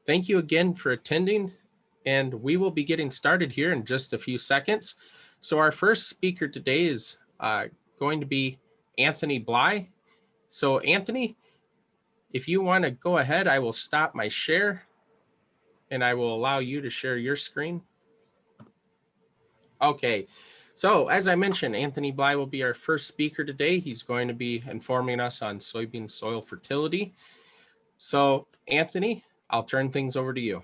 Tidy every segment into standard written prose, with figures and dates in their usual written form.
Thank you again for attending, and we will be getting started here in just a few seconds. So our first speaker today is going to be Anthony Bly. So Anthony, if you want to go ahead, I will stop my share and I will allow you to share your screen. Okay, so as I mentioned, Anthony Bly will be our first speaker today. He's going to be informing us on soybean soil fertility. So Anthony, I'll turn things over to you.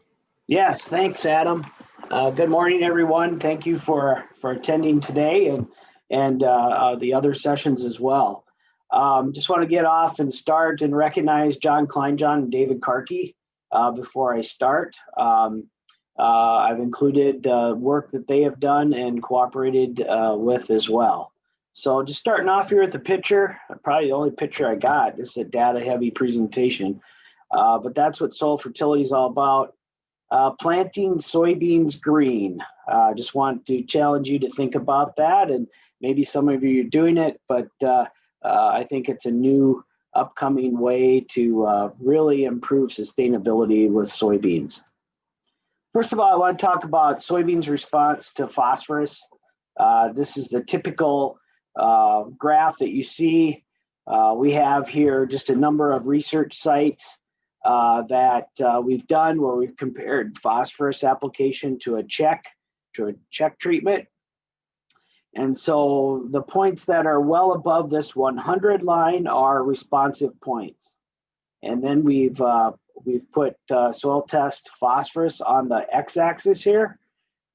Yes, thanks, Adam. Good morning, everyone. Thank you for attending today and the other sessions as well. Just want to get off and start and recognize John Kleinjan and David Karki before I start. I've included work that they have done and cooperated with as well. So just starting off here with the picture, probably the only picture I got. This is a data-heavy presentation, but that's what soil fertility is all about. Planting soybeans green. Just want to challenge you to think about that, and maybe some of you are doing it, but I think it's a new upcoming way to really improve sustainability with soybeans. First of all, I want to talk about soybeans' response to phosphorus. This is the typical graph that you see. We have here just a number of research sites that we've done where we've compared phosphorus application to a check treatment. And so the points that are well above this 100 line are responsive points. And then we've put soil test phosphorus on the x-axis here.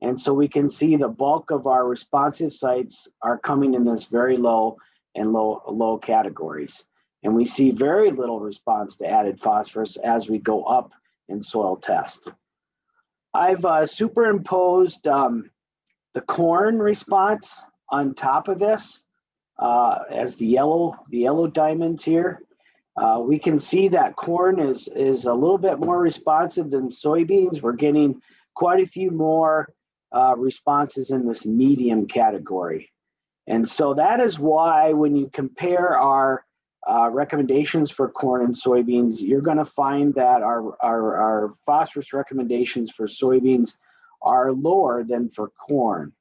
And so we can see the bulk of our responsive sites are coming in this very low and low categories. And we see very little response to added phosphorus as we go up in soil test. I've superimposed the corn response on top of this as the yellow diamonds here. We can see that corn is a little bit more responsive than soybeans. We're getting quite a few more responses in this medium category. And so that is why when you compare our recommendations for corn and soybeans, you're going to find that our phosphorus recommendations for soybeans are lower than for corn.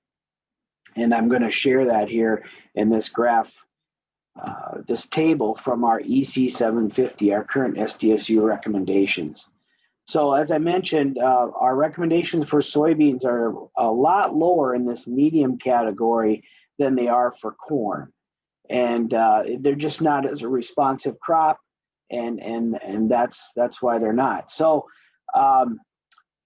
And I'm going to share that here in this graph, this table from our EC 750, our current SDSU recommendations. So as I mentioned, our recommendations for soybeans are a lot lower in this medium category than they are for corn. And they're just not as a responsive crop, and that's why they're not. So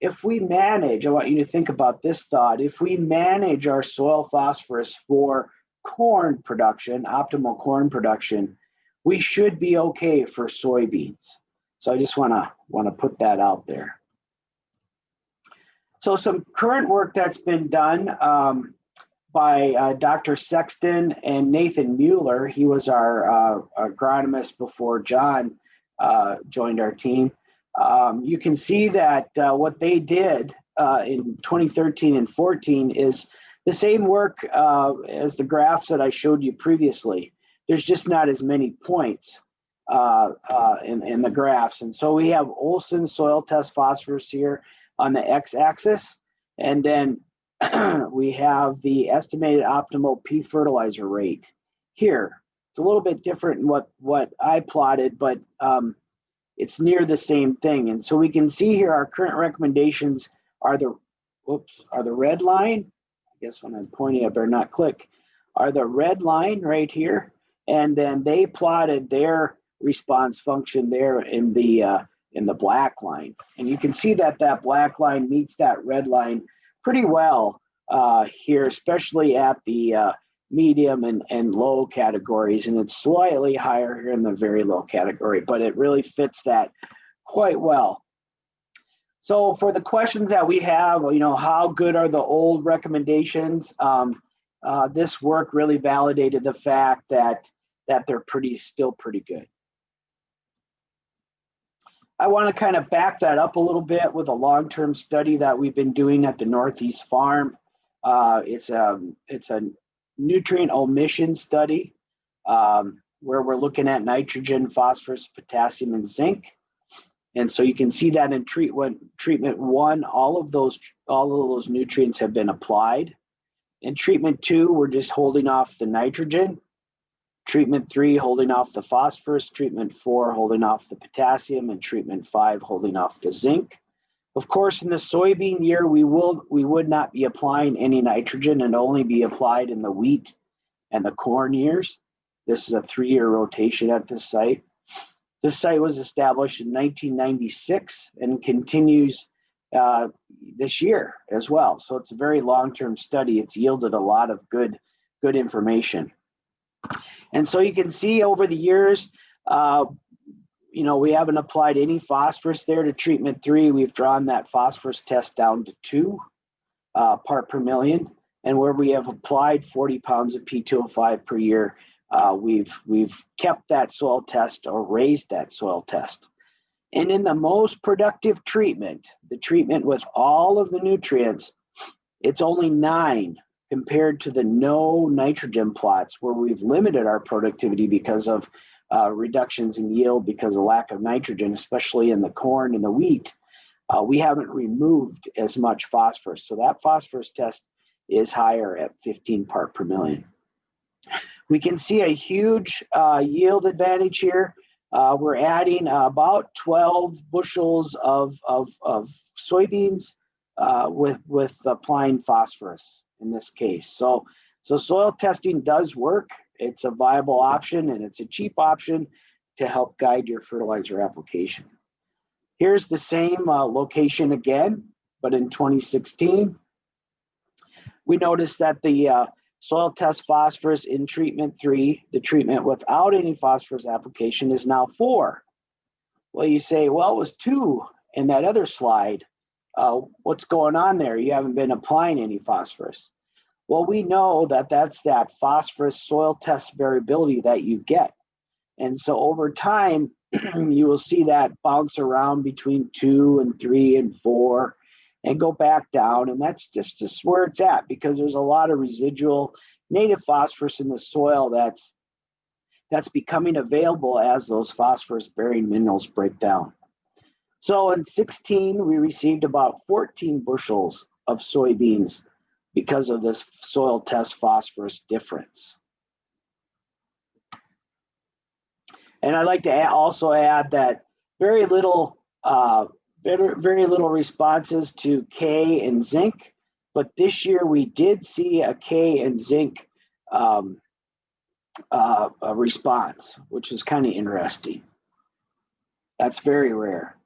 if we manage, I want you to think about this thought, if we manage our soil phosphorus for corn production, optimal corn production, we should be okay for soybeans. So I just want to put that out there. So some current work that's been done by Dr. Sexton and Nathan Mueller. He was our agronomist before John joined our team. You can see that what they did in 2013 and 14 is the same work as the graphs that I showed you previously. There's just not as many points in the graphs. And so we have Olson soil test phosphorus here on the x-axis, and then we have the estimated optimal P fertilizer rate here. It's a little bit different in what I plotted, but it's near the same thing. And so we can see here our current recommendations are the red line. I guess when I'm pointing, I better not click. Are the red line right here, and then they plotted their response function there in the black line. And you can see that that black line meets that red line pretty well here, especially at the medium and low categories, and it's slightly higher here in the very low category, but it really fits that quite well. So for the questions that we have, how good are the old recommendations? This work really validated the fact that they're still pretty good. I want to kind of back that up a little bit with a long-term study that we've been doing at the Northeast Farm. It's a nutrient omission study where we're looking at nitrogen, phosphorus, potassium, and zinc. And so you can see that in treatment 1, all of those nutrients have been applied. In treatment 2, we're just holding off the nitrogen. Treatment 3, holding off the phosphorus. Treatment 4, holding off the potassium. And treatment 5, holding off the zinc. Of course, in the soybean year, we would not be applying any nitrogen and only be applied in the wheat and the corn years. This is a 3-year rotation at this site. This site was established in 1996 and continues this year as well. So it's a very long-term study. It's yielded a lot of good information. And so you can see over the years, we haven't applied any phosphorus there to treatment 3. We've drawn that phosphorus test down to 2 part per million. And where we have applied 40 pounds of P2O5 per year, we've kept that soil test or raised that soil test. And in the most productive treatment, the treatment with all of the nutrients, it's only 9 compared to the no nitrogen plots where we've limited our productivity because of reductions in yield because of lack of nitrogen, especially in the corn and the wheat. We haven't removed as much phosphorus. So that phosphorus test is higher at 15 part per million. We can see a huge yield advantage here. We're adding about 12 bushels of soybeans with applying phosphorus in this case. So soil testing does work. It's a viable option and it's a cheap option to help guide your fertilizer application. Here's the same location again, but in 2016. We noticed that the soil test phosphorus in treatment 3, the treatment without any phosphorus application, is now 4. Well, you say, well, it was 2 in that other slide. What's going on there? You haven't been applying any phosphorus. Well, we know that that's that phosphorus soil test variability that you get. And so over time, you will see that bounce around between 2 and 3 and 4 and go back down. And that's just where it's at because there's a lot of residual native phosphorus in the soil that's becoming available as those phosphorus-bearing minerals break down. So in 16, we received about 14 bushels of soybeans because of this soil test phosphorus difference. And I'd like to also add that very little responses to K and zinc, but this year we did see a K and zinc a response, which is kind of interesting. That's very rare.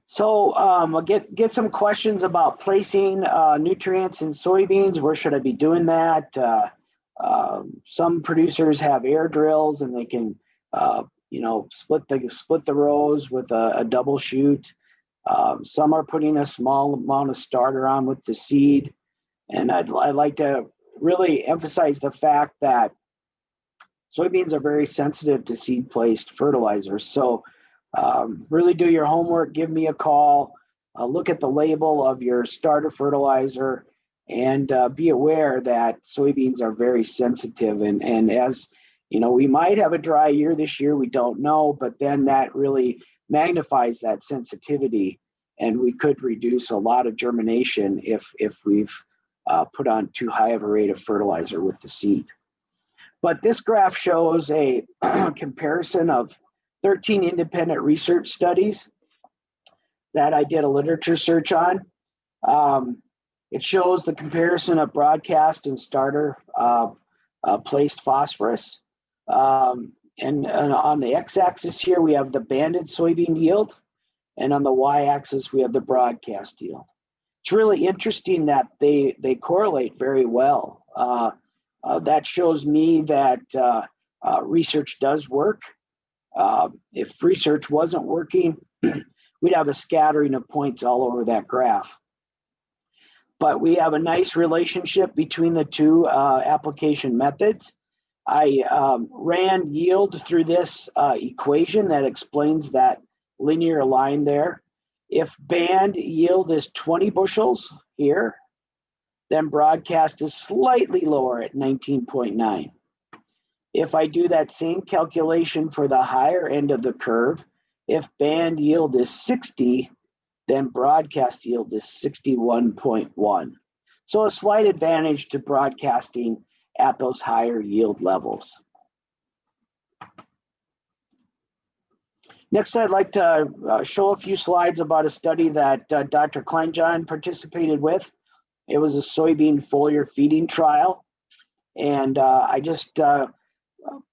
So I'll get some questions about placing nutrients in soybeans. Where should I be doing that? Some producers have air drills and they can split the rows with a double shoot. Some are putting a small amount of starter on with the seed. And I'd like to really emphasize the fact that soybeans are very sensitive to seed-placed fertilizers. So really do your homework, give me a call, look at the label of your starter fertilizer, and be aware that soybeans are very sensitive. And as you know, we might have a dry year this year, we don't know, but then that really magnifies that sensitivity, and we could reduce a lot of germination if we've put on too high of a rate of fertilizer with the seed. But this graph shows a comparison of 13 independent research studies that I did a literature search on. It shows the comparison of broadcast and starter placed phosphorus. And on the x-axis here, we have the banded soybean yield, and on the y-axis, we have the broadcast yield. It's really interesting that they correlate very well. That shows me that research does work. If research wasn't working, we'd have a scattering of points all over that graph. But we have a nice relationship between the two application methods. I ran yield through this equation that explains that linear line there. If band yield is 20 bushels here, then broadcast is slightly lower at 19.9. If I do that same calculation for the higher end of the curve, If band yield is 60, then broadcast yield is 61.1. So a slight advantage to broadcasting at those higher yield levels. Next, I'd like to show a few slides about a study that Dr. Kleinjan participated with. It was a soybean foliar feeding trial. And I just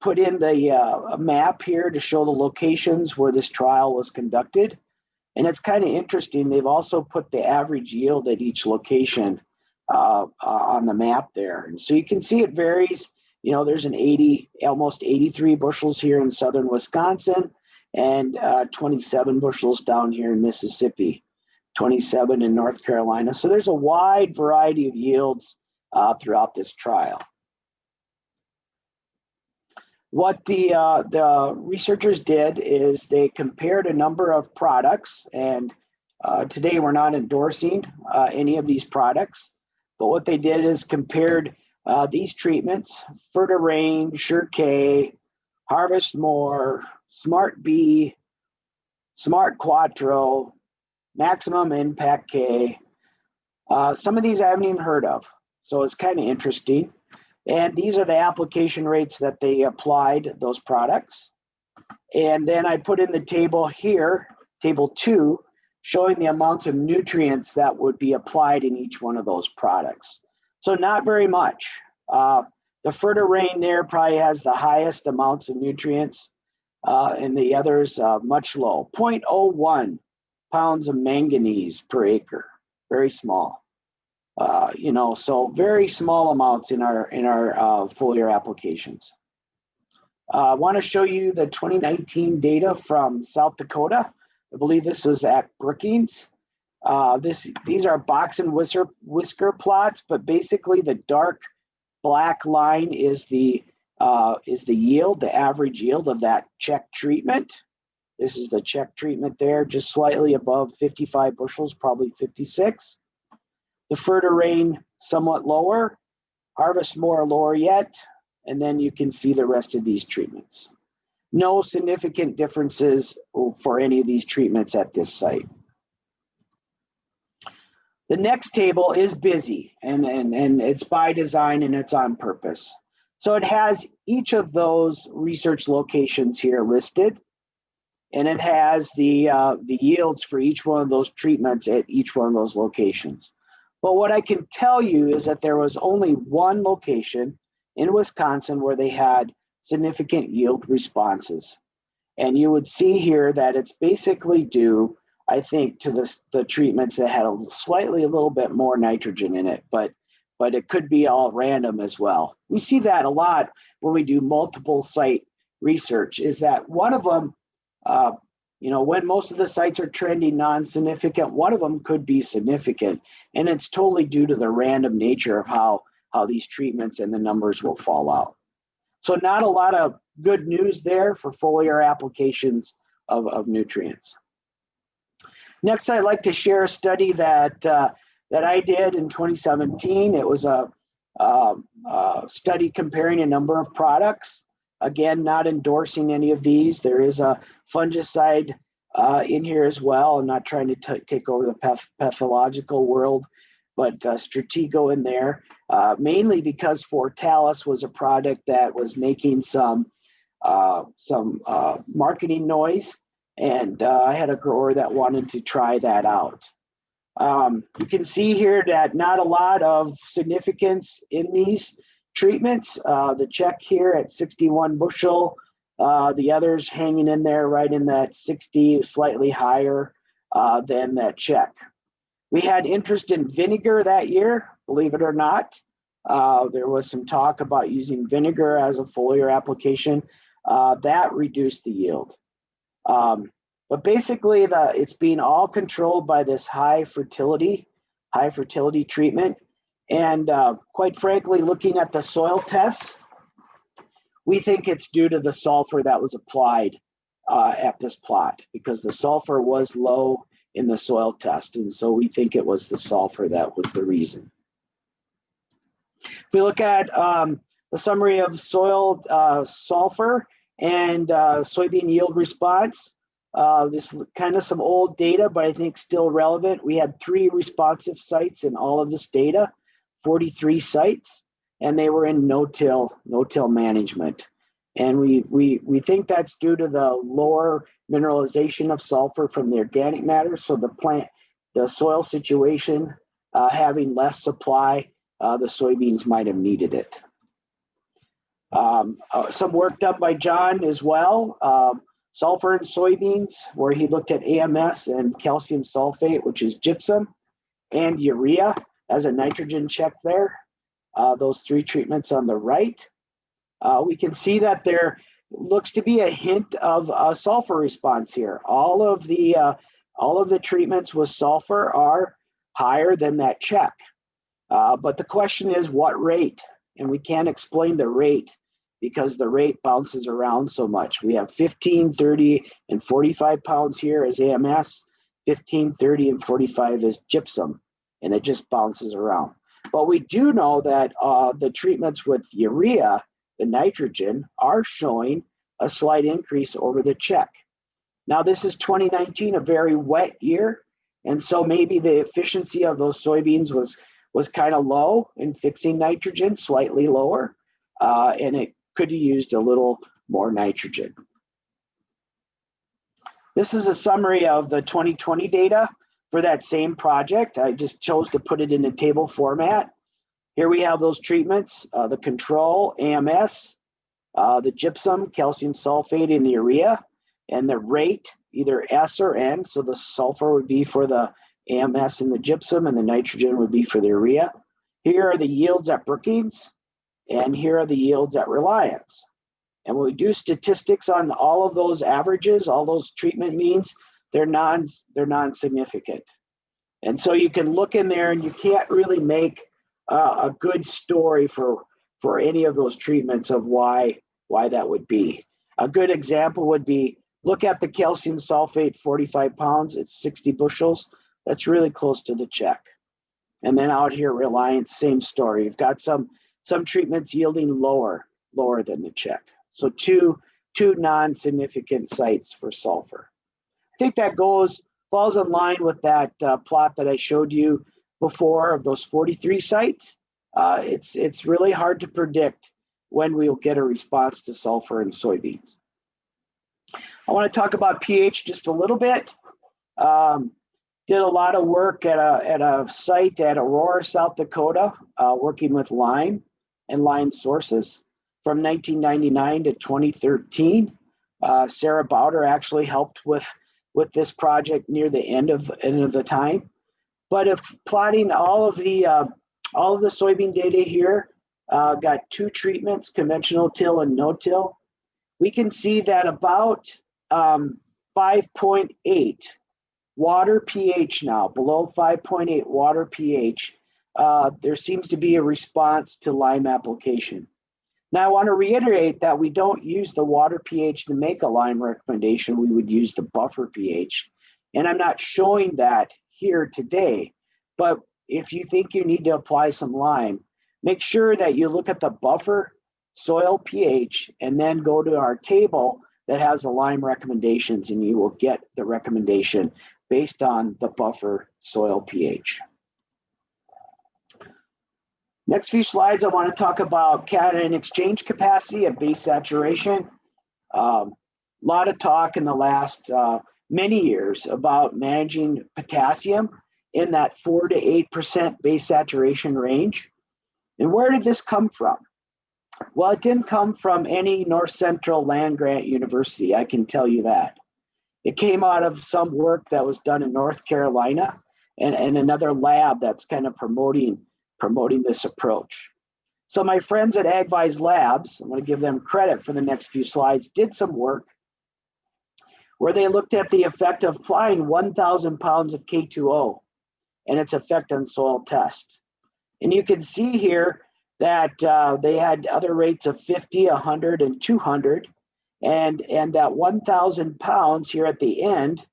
put in the map here to show the locations where this trial was conducted. And it's kind of interesting. They've also put the average yield at each location on the map there. And so you can see it varies. You know, there's almost 83 bushels here in southern Wisconsin, and 27 bushels down here in Mississippi, 27 in North Carolina. So there's a wide variety of yields throughout this trial. What the researchers did is they compared a number of products, and today we're not endorsing any of these products, but what they did is compared these treatments: Fertirain, Sure-K, Harvest More, Smart B, Smart Quattro, Maximum Impact K. Some of these I haven't even heard of, so it's kind of interesting. And these are the application rates that they applied those products. And then I put in the table here, table 2, showing the amounts of nutrients that would be applied in each one of those products. So not very much. The Fertirain there probably has the highest amounts of nutrients, and the others much low. 0.01 pounds of manganese per acre, very small. You know, so very small amounts in our foliar applications. I want to show you the 2019 data from South Dakota. I believe this was at Brookings. These are box and whisker plots, but basically the dark black line is the yield, the average yield of that check treatment. This is the check treatment there, just slightly above 55 bushels, probably 56. The Fertirain somewhat lower, Harvest More lower yet, and then you can see the rest of these treatments. No significant differences for any of these treatments at this site. The next table is busy, and it's by design and it's on purpose. So it has each of those research locations here listed, and it has the yields for each one of those treatments at each one of those locations. But what I can tell you is that there was only one location in Wisconsin where they had significant yield responses. And you would see here that it's basically due, I think, to the treatments that had a little bit more nitrogen in it, but it could be all random as well. We see that a lot when we do multiple site research, is that one of them, you know, when most of the sites are trending non-significant, one of them could be significant. And it's totally due to the random nature of how these treatments and the numbers will fall out. So not a lot of good news there for foliar applications of nutrients. Next, I'd like to share a study that I did in 2017. It was a study comparing a number of products. Again, not endorsing any of these. There is a fungicide in here as well. I'm not trying to take over the pathological world, but Stratego in there, mainly because Fortalis was a product that was making some marketing noise, and I had a grower that wanted to try that out. You can see here that not a lot of significance in these treatments. The check here at 61 bushel, the others hanging in there right in that 60, slightly higher than that check. We had interest in vinegar that year, believe it or not. There was some talk about using vinegar as a foliar application. That reduced the yield. But basically, it's being all controlled by this high fertility treatment. And quite frankly, looking at the soil tests, we think it's due to the sulfur that was applied at this plot, because the sulfur was low in the soil test. And so we think it was the sulfur that was the reason. If we look at the summary of soil sulfur and soybean yield response, This is kind of some old data, but I think still relevant. We had 3 responsive sites in all of this data, 43 sites, and they were in no-till management. And we think that's due to the lower mineralization of sulfur from the organic matter. So the soil situation having less supply, the soybeans might have needed it. Some work done by John as well. Sulfur and Soybeans, where he looked at AMS and calcium sulfate, which is gypsum, and urea as a nitrogen check there. Those 3 treatments on the right. We can see that there looks to be a hint of a sulfur response here. All of the treatments with sulfur are higher than that check. But the question is what rate? And we can't explain the rate because the rate bounces around so much. We have 15, 30, and 45 pounds here as AMS, 15, 30, and 45 is gypsum, and it just bounces around. But we do know that the treatments with urea, the nitrogen, are showing a slight increase over the check. Now, this is 2019, a very wet year, and so maybe the efficiency of those soybeans was kind of low in fixing nitrogen, slightly lower, and it could have used a little more nitrogen. This is a summary of the 2020 data for that same project. I just chose to put it in a table format. Here we have those treatments, the control, AMS, the gypsum, calcium sulfate, and the urea, and the rate, either S or N. So the sulfur would be for the AMS and the gypsum, and the nitrogen would be for the urea. Here are the yields at Brookings, and here are the yields at Reliance. And when we do statistics on all of those averages, all those treatment means, they're non-significant. And so you can look in there and you can't really make a good story for any of those treatments of why that would be. A good example would be, look at the calcium sulfate, 45 pounds, it's 60 bushels. That's really close to the check. And then out here, Reliance, same story. You've got some treatments yielding lower than the check. So two non-significant sites for sulfur. I think that falls in line with that plot that I showed you before of those 43 sites. It's really hard to predict when we'll get a response to sulfur in soybeans. I want to talk about pH just a little bit. Did a lot of work at a site at Aurora, South Dakota, working with lime and lime sources from 1999 to 2013. Sarah Bowder actually helped with this project near the end of the time. But if plotting all of the soybean data here, got 2 treatments, conventional till and no-till. We can see that about 5.8 water pH now, below 5.8 water pH, there seems to be a response to lime application. Now, I want to reiterate that we don't use the water pH to make a lime recommendation. We would use the buffer pH. And I'm not showing that here today, but if you think you need to apply some lime, make sure that you look at the buffer soil pH and then go to our table that has the lime recommendations, and you will get the recommendation based on the buffer soil pH. Next few slides, I want to talk about cation exchange capacity at base saturation. A lot of talk in the last many years about managing potassium in that 4 to 8% base saturation range. And where did this come from? Well, it didn't come from any North Central land-grant university, I can tell you that. It came out of some work that was done in North Carolina and another lab that's kind of promoting this approach. So my friends at AgVise Labs, I'm going to give them credit for the next few slides, did some work where they looked at the effect of applying 1,000 pounds of K2O and its effect on soil test. And you can see here that they had other rates of 50, 100, and 200, and that 1,000 pounds here at the end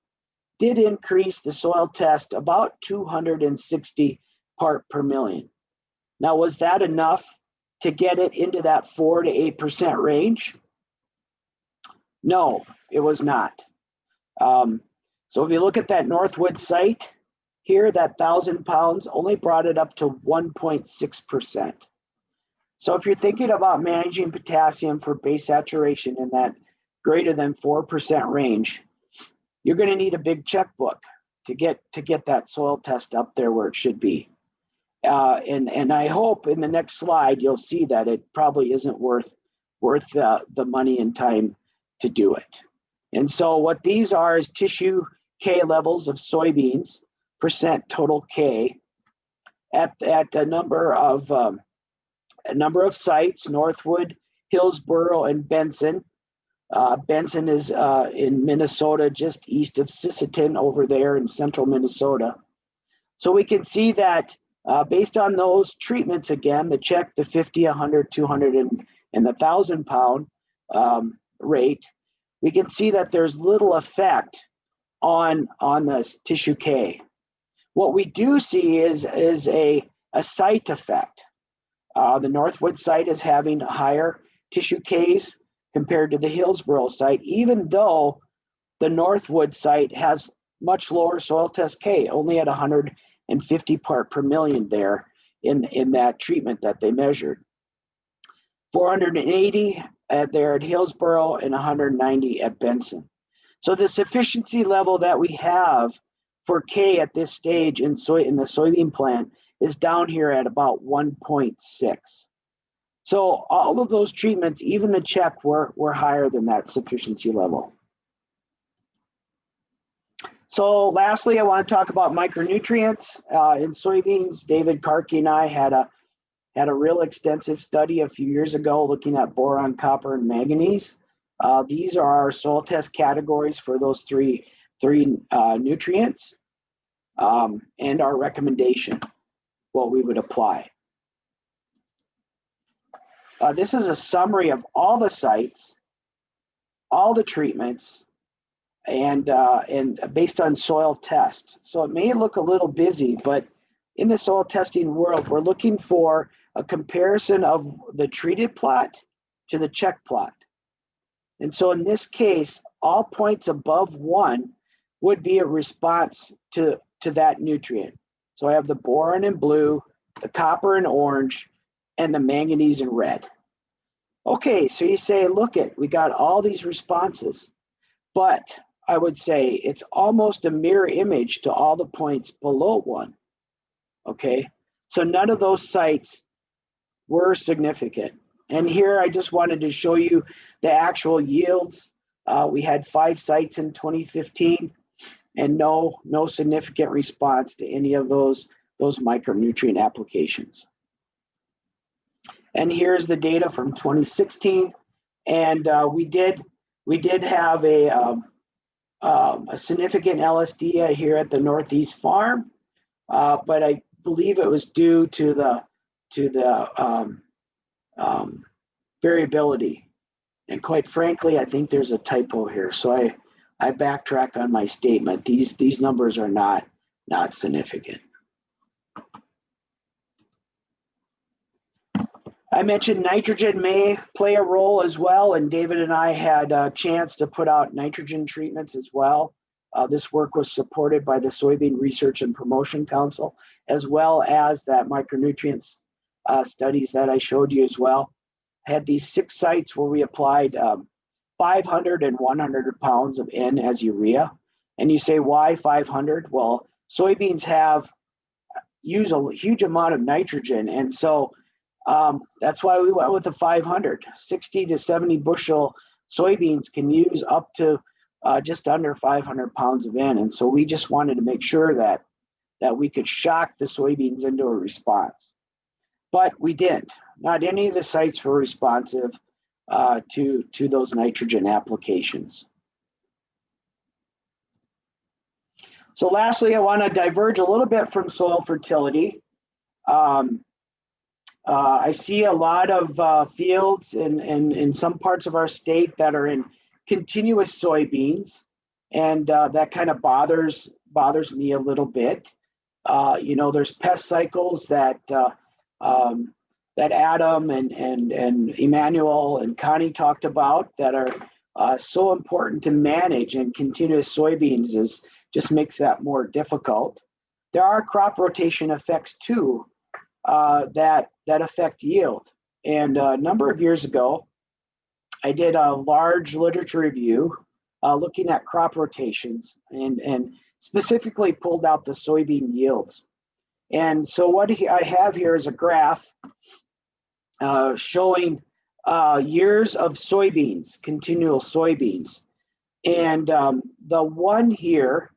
did increase the soil test about 260 part per million. Now, was that enough to get it into that 4 to 8% range? No, it was not. So if you look at that Northwood site here, that 1,000 pounds only brought it up to 1.6%. So if you're thinking about managing potassium for base saturation in that greater than 4% range, you're going to need a big checkbook to get that soil test up there where it should be. And I hope in the next slide you'll see that it probably isn't worth the money and time to do it. And so what these are is tissue K levels of soybeans, percent total K, at a number of sites: Northwood, Hillsboro, and Benson. Benson is in Minnesota, just east of Sisseton over there in central Minnesota. So we can see that based on those treatments, again, the check, the 50, 100, 200, and the 1,000 pound rate, we can see that there's little effect on the tissue K. What we do see is a site effect. The Northwood site is having higher tissue Ks compared to the Hillsboro site, even though the Northwood site has much lower soil test K, only at 150 part per million there in that treatment that they measured. 480 there at Hillsboro and 190 at Benson. So the sufficiency level that we have for K at this stage in the soybean plant is down here at about 1.6. So all of those treatments, even the check, were higher than that sufficiency level. So lastly, I want to talk about micronutrients in soybeans. David Karki and I had a real extensive study a few years ago looking at boron, copper, and manganese. These are our soil test categories for those three nutrients, and our recommendation, what we would apply. This is a summary of all the sites, all the treatments, and based on soil test. So it may look a little busy, but in the soil testing world, we're looking for a comparison of the treated plot to the check plot. And so in this case, all points above 1 would be a response to that nutrient. So I have the boron in blue, the copper in orange, and the manganese in red. Okay, so you say, look we got all these responses, but I would say it's almost a mirror image to all the points below 1. Okay, so none of those sites were significant. And here I just wanted to show you the actual yields. We had 5 sites in 2015 and no significant response to any of those micronutrient applications. And here's the data from 2016. And we did have a significant LSD here at the Northeast Farm, but I believe it was due to the variability. And quite frankly, I think there's a typo here. So I backtrack on my statement. These numbers are not significant. I mentioned nitrogen may play a role as well, and David and I had a chance to put out nitrogen treatments as well. This work was supported by the Soybean Research and Promotion Council, as well as that micronutrients studies that I showed you as well. I had these 6 sites where we applied 500 and 100 pounds of N as urea. And you say, why 500? Well, soybeans use a huge amount of nitrogen, and so that's why we went with the 500. 60 to 70 bushel soybeans can use up to just under 500 pounds of N. And so we just wanted to make sure that we could shock the soybeans into a response. But we didn't. Not any of the sites were responsive to those nitrogen applications. So lastly, I want to diverge a little bit from soil fertility. I see a lot of fields in some parts of our state that are in continuous soybeans, and that kind of bothers me a little bit. There's pest cycles that Adam and Emmanuel and Connie talked about that so important to manage, and continuous soybeans just makes that more difficult. There are crop rotation effects too that affect yield. And a number of years ago, I did a large literature review looking at crop rotations and specifically pulled out the soybean yields. And so what I have here is a graph showing years of soybeans, continual soybeans. And the one here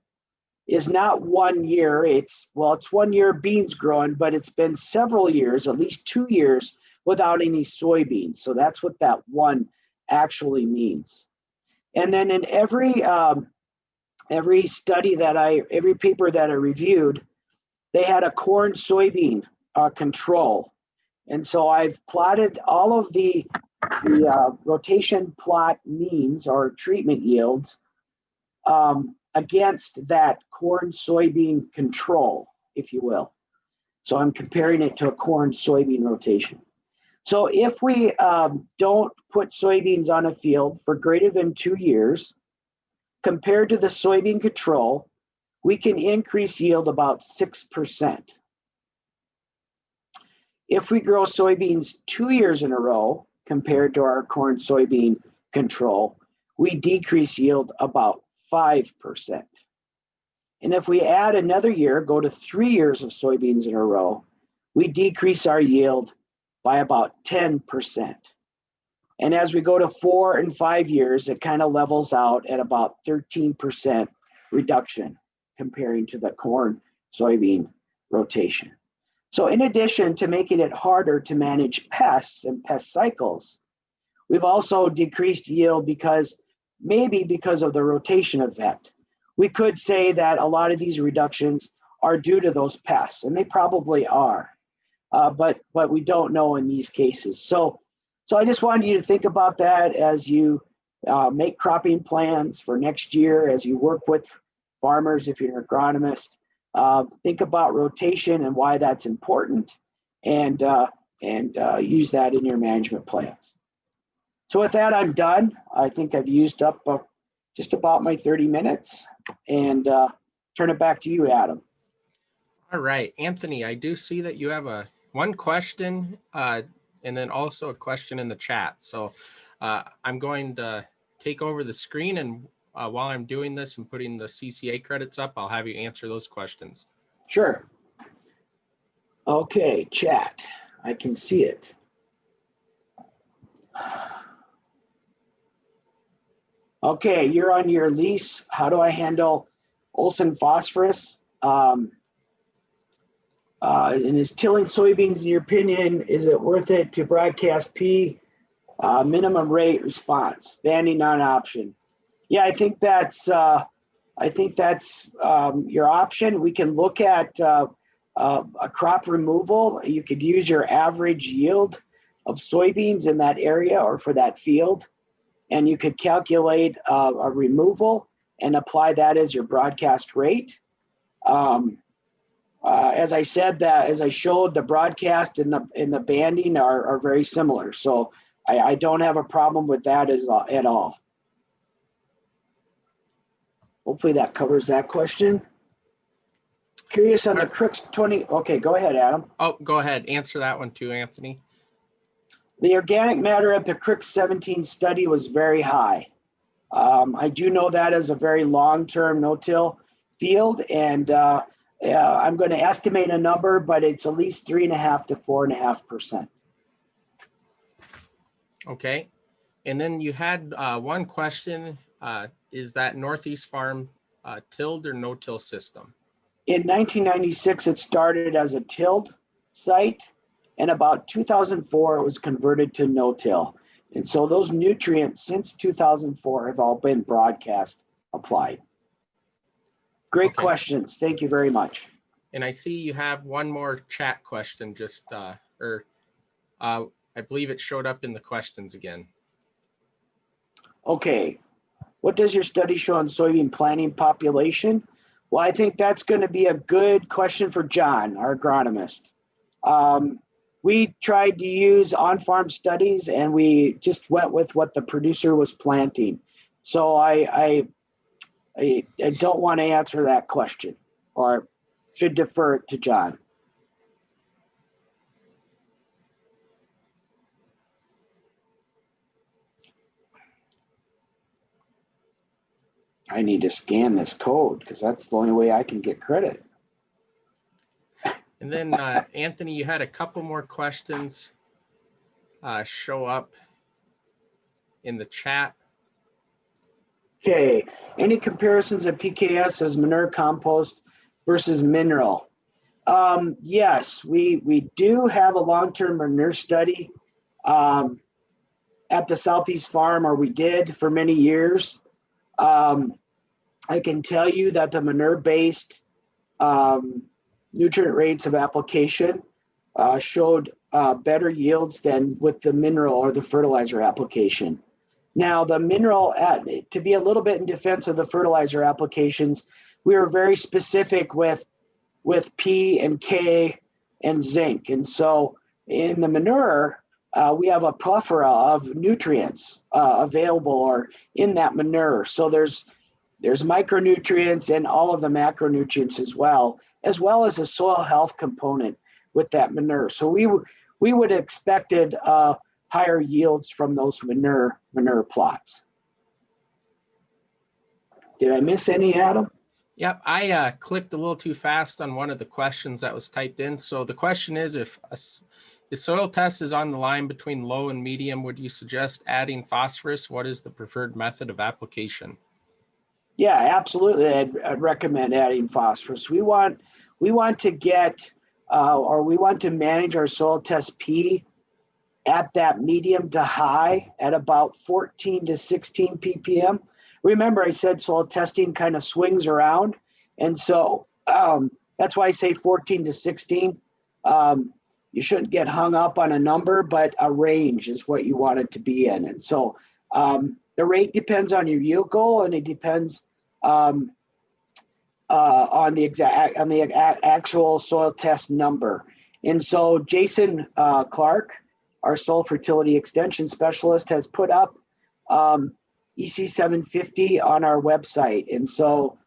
is not 1 year. It's 1 year beans growing, but it's been several years, at least 2 years, without any soybeans. So that's what that one actually means. And then in every study every paper that I reviewed, they had a corn soybean control. And so I've plotted all of the rotation plot means or treatment yields against that corn soybean control, if you will. So I'm comparing it to a corn soybean rotation. So if we don't put soybeans on a field for greater than 2 years, compared to the soybean control, we can increase yield about 6%. If we grow soybeans 2 years in a row, compared to our corn soybean control, we decrease yield about 5%. And if we add another year, go to 3 years of soybeans in a row, we decrease our yield by about 10%. And as we go to 4 and 5 years, it kind of levels out at about 13% reduction comparing to the corn soybean rotation. So in addition to making it harder to manage pests and pest cycles, we've also decreased yield because of the rotation effect. We could say that a lot of these reductions are due to those pests, and they probably are, but we don't know in these cases. So I just wanted you to think about that as you make cropping plans for next year, as you work with farmers, if you're an agronomist. Think about rotation and why that's important, and use that in your management plans. So with that, I'm done. I think I've used up just about my 30 minutes, and turn it back to you, Adam. All right, Anthony, I do see that you have one question and then also a question in the chat. So I'm going to take over the screen, and while I'm doing this and putting the CCA credits up, I'll have you answer those questions. Sure. Okay, chat. I can see it. Okay, you're on your lease. How do I handle Olsen phosphorus? And is tilling soybeans, in your opinion, is it worth it to broadcast P? Minimum rate response, banning non-option. Yeah, I think that's your option. We can look at a crop removal. You could use your average yield of soybeans in that area or for that field, and you could calculate a removal and apply that as your broadcast rate. As I said, as I showed, the broadcast and the banding are very similar. So I don't have a problem with that at all. Hopefully that covers that question. Curious on the Crooks 20. Okay, go ahead, Adam. Oh, go ahead. Answer that one too, Anthony. The organic matter at the Crooks 17 study was very high. I do know that as a very long-term no-till field, and I'm going to estimate a number, but it's at least 3.5 to 4.5%. Okay. And then you had one question. Is that Northeast Farm tilled or no-till system? In 1996, it started as a tilled site, and about 2004, it was converted to no-till. And so those nutrients since 2004 have all been broadcast applied. Great questions. Thank you very much. And I see you have one more chat question, I believe it showed up in the questions again. Okay. What does your study show on soybean planting population? Well, I think that's going to be a good question for John, our agronomist. We tried to use on-farm studies, and we just went with what the producer was planting. So I don't want to answer that question, or should defer it to John. I need to scan this code because that's the only way I can get credit. And then Anthony, you had a couple more questions show up in the chat. Okay, any comparisons of PKS as manure compost versus mineral? Yes, we do have a long-term manure study at the Southeast Farm, or we did for many years. I can tell you that the manure-based nutrient rates of application showed better yields than with the mineral or the fertilizer application. Now, the mineral, to be a little bit in defense of the fertilizer applications, we were very specific with P and K and zinc. And so in the manure, we have a plethora of nutrients available or in that manure. So there's micronutrients and all of the macronutrients as well as a soil health component with that manure. So we would have expected higher yields from those manure plots. Did I miss any, Adam? Yep, I clicked a little too fast on one of the questions that was typed in. So the question is, if the soil test is on the line between low and medium, would you suggest adding phosphorus? What is the preferred method of application? Yeah, absolutely. I'd recommend adding phosphorus. We want to get, or we want to manage our soil test P at that medium to high at about 14 to 16 ppm. Remember, I said soil testing kind of swings around. And so that's why I say 14 to 16. You shouldn't get hung up on a number, but a range is what you want it to be in. And so the rate depends on your yield goal, and it depends on the actual soil test number. And so Jason Clark, our soil fertility extension specialist, has put up EC 750 on our website. And so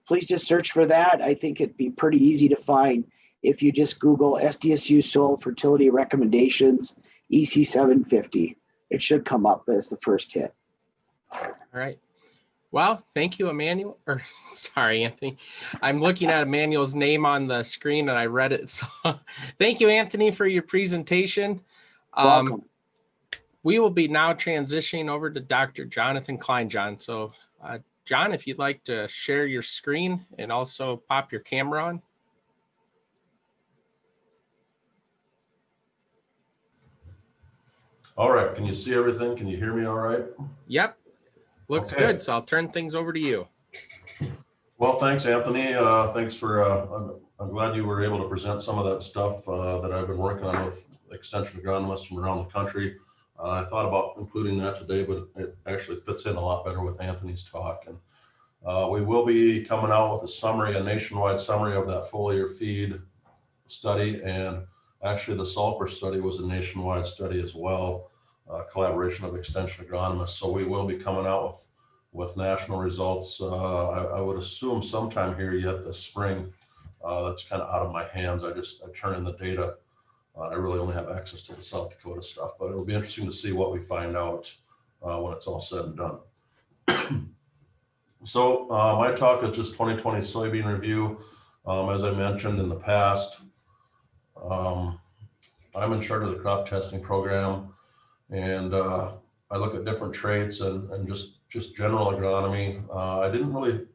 please just search for that. I think it'd be pretty easy to find if you just Google SDSU soil fertility recommendations EC 750. It should come up as the first hit. All right. Well, thank you, Emmanuel. Or sorry, Anthony. I'm looking at Emmanuel's name on the screen and I read it. So thank you, Anthony, for your presentation. Welcome. We will be now transitioning over to Dr. Jonathan Kleinjan. So John, if you'd like to share your screen and also pop your camera on. All right, can you see everything? Can you hear me all right? Yep, looks Okay. good. So I'll turn things over to you. Well, thanks, Anthony. Thanks for, I'm glad you were able to present some of that stuff that I've been working on with extension agronomists from around the country. I thought about including that today, but it actually fits in a lot better with Anthony's talk. And we will be coming out with a summary, a nationwide summary of that foliar feed study. And actually the sulfur study was a nationwide study as well, collaboration of extension agronomists. So we will be coming out with national results. I would assume sometime here yet this spring. That's kind of out of my hands. I turn in the data. I really only have access to the South Dakota stuff, but it'll be interesting to see what we find out when it's all said and done. So my talk is just 2020 soybean review. As I mentioned in the past, I'm in charge of the crop testing program, and I look at different traits and just general agronomy. I didn't really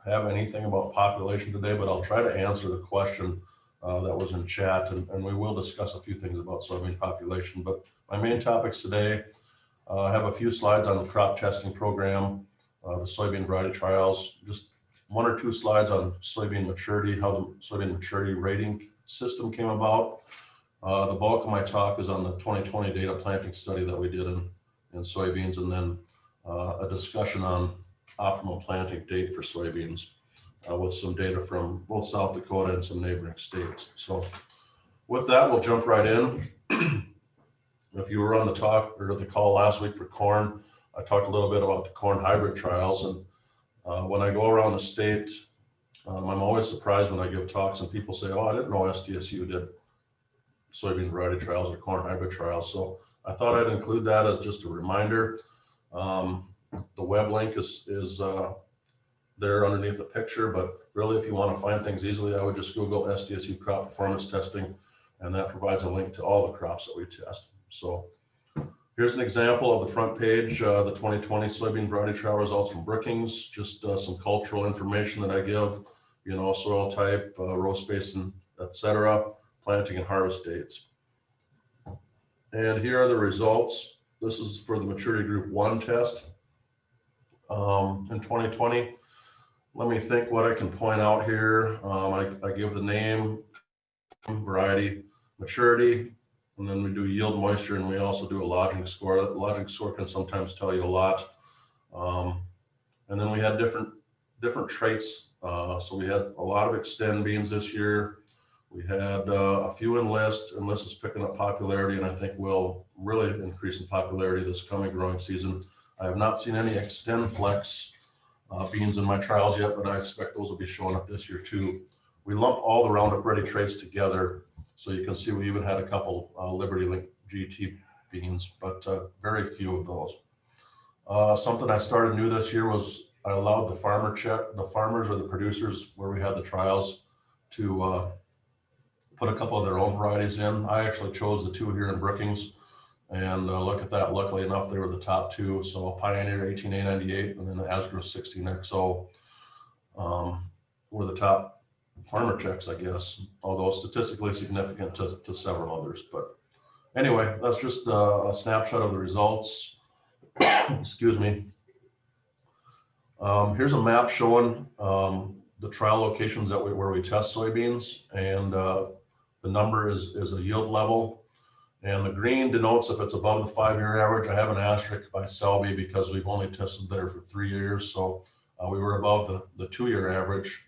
have anything about population today, but I'll try to answer the question that was in chat, and we will discuss a few things about soybean population. But my main topics today, I have a few slides on the crop testing program, the soybean variety trials, just one or two slides on soybean maturity, how the soybean maturity rating system came about. The bulk of my talk is on the 2020 data planting study that we did in soybeans, and then a discussion on optimal planting date for soybeans with some data from both South Dakota and some neighboring states. So with that, we'll jump right in. If you were on the talk or the call last week for corn, I talked a little bit about the corn hybrid trials, and when I go around the state, I'm always surprised when I give talks and people say, oh, I didn't know SDSU did soybean variety trials or corn hybrid trials. So I thought I'd include that as just a reminder. The web link is there underneath the picture, but really if you want to find things easily, I would just Google SDSU crop performance testing, and that provides a link to all the crops that we test. So here's an example of the front page, the 2020 soybean variety trial results from Brookings, just some cultural information that I give, you know, soil type, row spacing, etc., planting and harvest dates. And here are the results. This is for the maturity group 1 test in 2020. Let me think what I can point out here. I give the name, variety, maturity, and then we do yield, moisture, and we also do a lodging score. The lodging score can sometimes tell you a lot. And then we had different traits. So we had a lot of extend beans this year. We had a few enlist. Enlist is picking up popularity, and I think will really increase in popularity this coming growing season. I have not seen any extend flex beans in my trials yet, but I expect those will be showing up this year too. We lump all the Roundup Ready traits together, so you can see we even had a couple Liberty Link GT beans, but very few of those. Something I started new this year was I allowed the farmers or the producers where we had the trials to put a couple of their own varieties in. I actually chose the 2 here in Brookings, and look at that. Luckily enough, they were the top 2. So Pioneer 18A98 and then the Asgrow 16XO were the top farmer checks, I guess, although statistically significant to several others. But anyway, that's just a snapshot of the results. Excuse me. Here's a map showing the trial locations where we test soybeans, and the number is a yield level. And the green denotes if it's above the 5-year average. I have an asterisk by Selby because we've only tested there for 3 years. So we were above the 2-year average.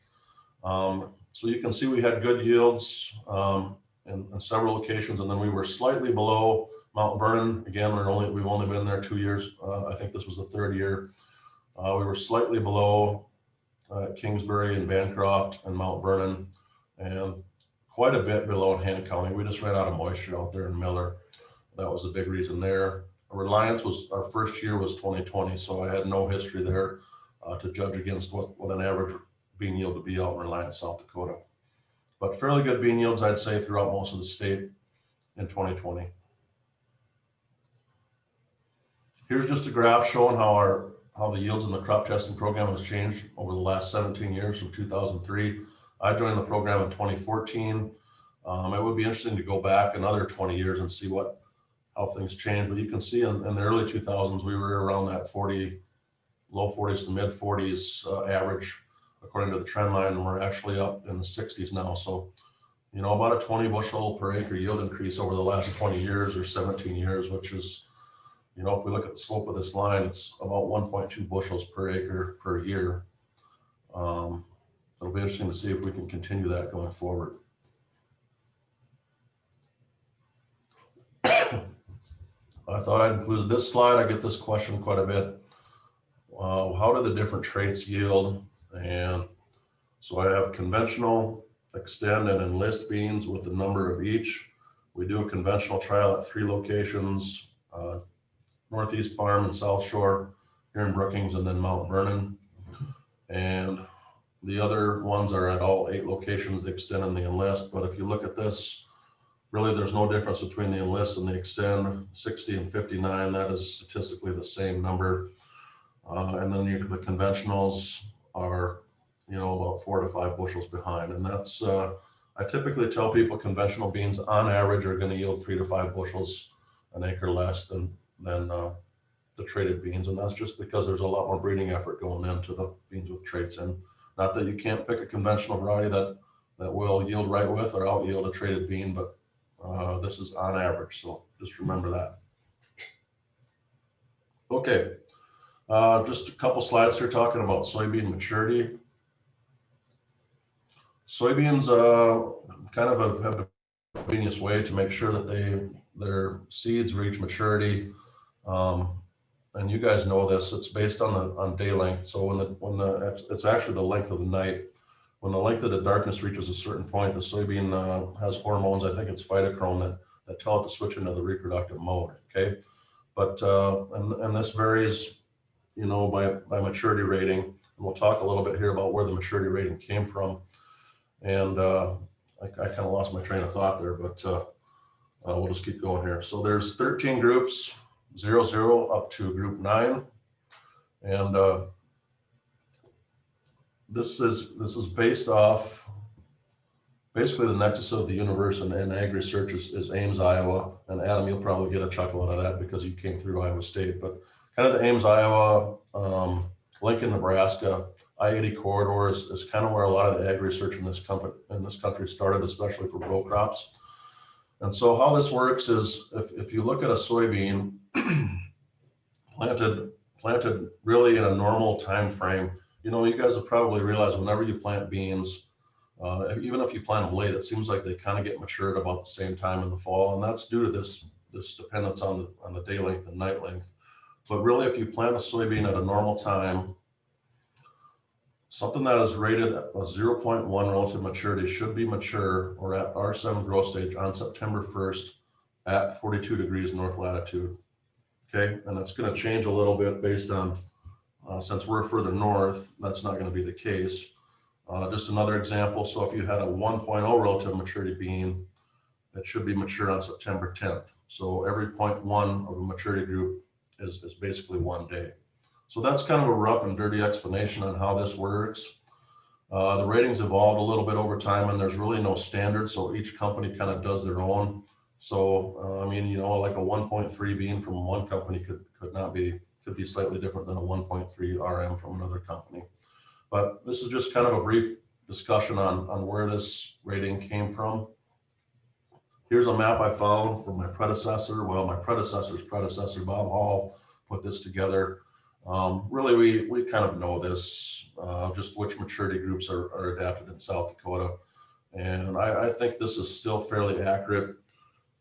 So you can see we had good yields in several locations, and then we were slightly below Mount Vernon. Again, we've only been there 2 years. I think this was the 3rd year. We were slightly below Kingsbury and Bancroft and Mount Vernon, and quite a bit below in Han County. We just ran out of moisture out there in Miller. That was a big reason there. Reliance our first year was 2020, so I had no history there to judge against what an average bean yield would be out in Reliance, South Dakota. But fairly good bean yields, I'd say, throughout most of the state in 2020. Here's just a graph showing how the yields in the crop testing program has changed over the last 17 years from 2003. I joined the program in 2014. It would be interesting to go back another 20 years and see how things changed. But you can see in the early 2000s, we were around that low 40s to mid 40s average, according to the trend line, and we're actually up in the 60s now. So, you know, about a 20 bushel per acre yield increase over the last 20 years or 17 years, which is, you know, if we look at the slope of this line, it's about 1.2 bushels per acre per year. It'll be interesting to see if we can continue that going forward. I thought I'd include this slide. I get this question quite a bit. How do the different traits yield? And so I have conventional, extend, and enlist beans with the number of each. We do a conventional trial at 3 locations, Northeast Farm and South Shore here in Brookings, and then Mount Vernon. And the other ones are at all 8 locations, the extend and the enlist. But if you look at this, really there's no difference between the enlist and the extend, 60 and 59. That is statistically the same number. And then the conventionals are, you know, about 4 to 5 bushels behind. And that's, I typically tell people conventional beans on average are going to yield 3 to 5 bushels an acre less than the traded beans. And that's just because there's a lot more breeding effort going into the beans with traits in. Not that you can't pick a conventional variety that will yield right with or out yield a traded bean, but this is on average. So just remember that. Okay, just a couple slides here talking about soybean maturity. Soybeans kind of have a convenience way to make sure that their seeds reach maturity. And and you guys know this, it's based on day length. So it's actually the length of the night. When the length of the darkness reaches a certain point, the soybean has hormones, I think it's phytochrome, that tell it to switch into the reproductive mode, okay? But, and this varies, you know, by maturity rating. And we'll talk a little bit here about where the maturity rating came from. And I kind of lost my train of thought there, but we'll just keep going here. So there's 13 groups, 0 up to group 9. And this is based off basically the nexus of the universe, and ag research is Ames, Iowa. And Adam, you'll probably get a chuckle out of that because you came through Iowa State. But kind of the Ames, Iowa, Lincoln, Nebraska, I-80 corridor is kind of where a lot of the ag research in this country started, especially for row crops. And so how this works is if you look at a soybean planted really in a normal time frame, you know, you guys have probably realized whenever you plant beans, even if you plant them late, it seems like they kind of get matured about the same time in the fall, and that's due to this dependence on the day length and night length. But really, if you plant a soybean at a normal time, something that is rated a 0.1 relative maturity should be mature or at R7 growth stage on September 1st at 42 degrees north latitude. Okay, and that's going to change a little bit based on, since we're further north, that's not going to be the case. Just another example, so if you had a 1.0 relative maturity bean, it should be mature on September 10th. So every 0.1 of a maturity group is basically 1 day. So that's kind of a rough and dirty explanation on how this works. The ratings evolved a little bit over time, and there's really no standard, so each company kind of does their own. So, I mean, you know, like a 1.3 bean from one company could be slightly different than a 1.3 RM from another company. But this is just kind of a brief discussion on where this rating came from. Here's a map I found from my predecessor. Well, my predecessor's predecessor, Bob Hall, put this together. Really, we kind of know this, just which maturity groups are adapted in South Dakota. And I think this is still fairly accurate.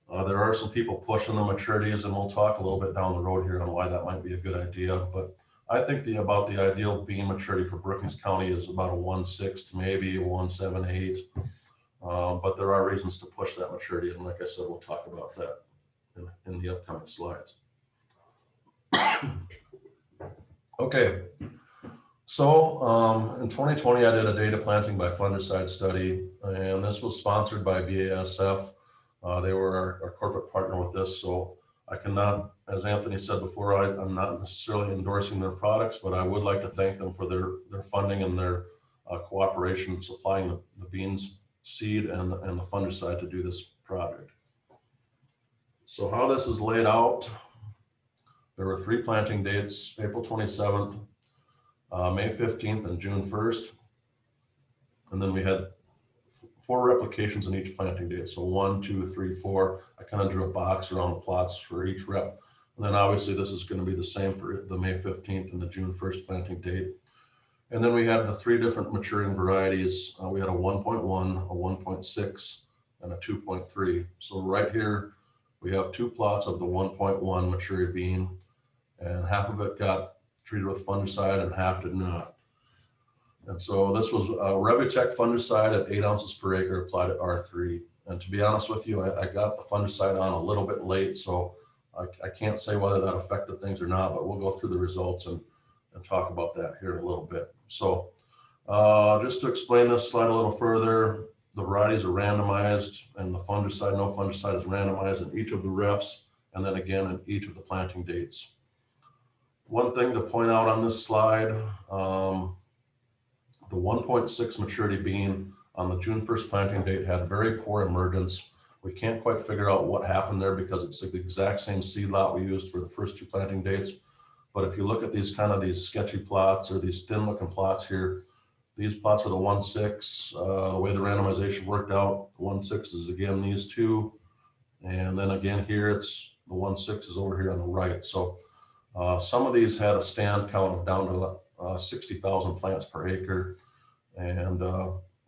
There are some people pushing the maturities, and we'll talk a little bit down the road here on why that might be a good idea. But I think about the ideal bean maturity for Brookings County is about a 1.6 to maybe a 1.78. But there are reasons to push that maturity. And like I said, we'll talk about that in the upcoming slides. Okay, so in 2020, I did a data planting by fungicide study, and this was sponsored by BASF. They were our corporate partner with this, so I cannot, as Anthony said before, I'm not necessarily endorsing their products, but I would like to thank them for their funding and their cooperation supplying the beans seed and the fungicide to do this project. So how this is laid out, there were 3 planting dates, April 27th, May 15th, and June 1st. And then we had 4 replications in each planting date. So 1, 2, 3, 4. I kind of drew a box around the plots for each rep. And then obviously this is going to be the same for the May 15th and the June 1st planting date. And then we had the 3 different maturing varieties. We had a 1.1, a 1.6, and a 2.3. So right here, we have 2 plots of the 1.1 maturity bean, and half of it got treated with fungicide and half did not. And so this was a Revitec fungicide at 8 ounces per acre applied at R3. And to be honest with you, I got the fungicide on a little bit late, so I can't say whether that affected things or not, but we'll go through the results and talk about that here in a little bit. So just to explain this slide a little further, the varieties are randomized, and the fungicide, no fungicide, is randomized in each of the reps, and then again in each of the planting dates. One thing to point out on this slide, the 1.6 maturity bean on the June 1st planting date had very poor emergence. We can't quite figure out what happened there because it's the exact same seed lot we used for the first 2 planting dates. But if you look at these sketchy plots or these thin looking plots here, these plots are the 1.6. The way the randomization worked out, the 1.6 is again these 2. And then again here, it's the 1.6 is over here on the right. So some of these had a stand count of down to 60,000 plants per acre, and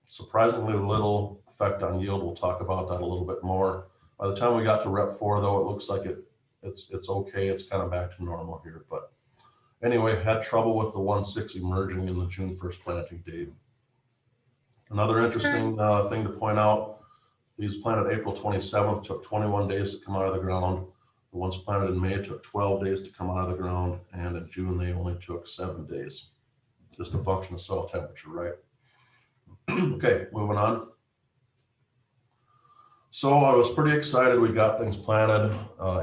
surprisingly little effect on yield. We'll talk about that a little bit more. By the time we got to rep 4, though, it looks like it's okay. It's kind of back to normal here, but anyway, had trouble with the 1.6 emerging in the June 1st planting date. Another interesting thing to point out, these planted April 27th took 21 days to come out of the ground. The ones planted in May took 12 days to come out of the ground, and in June they only took 7 days. Just a function of soil temperature, right? Okay, moving on. So I was pretty excited. We got things planted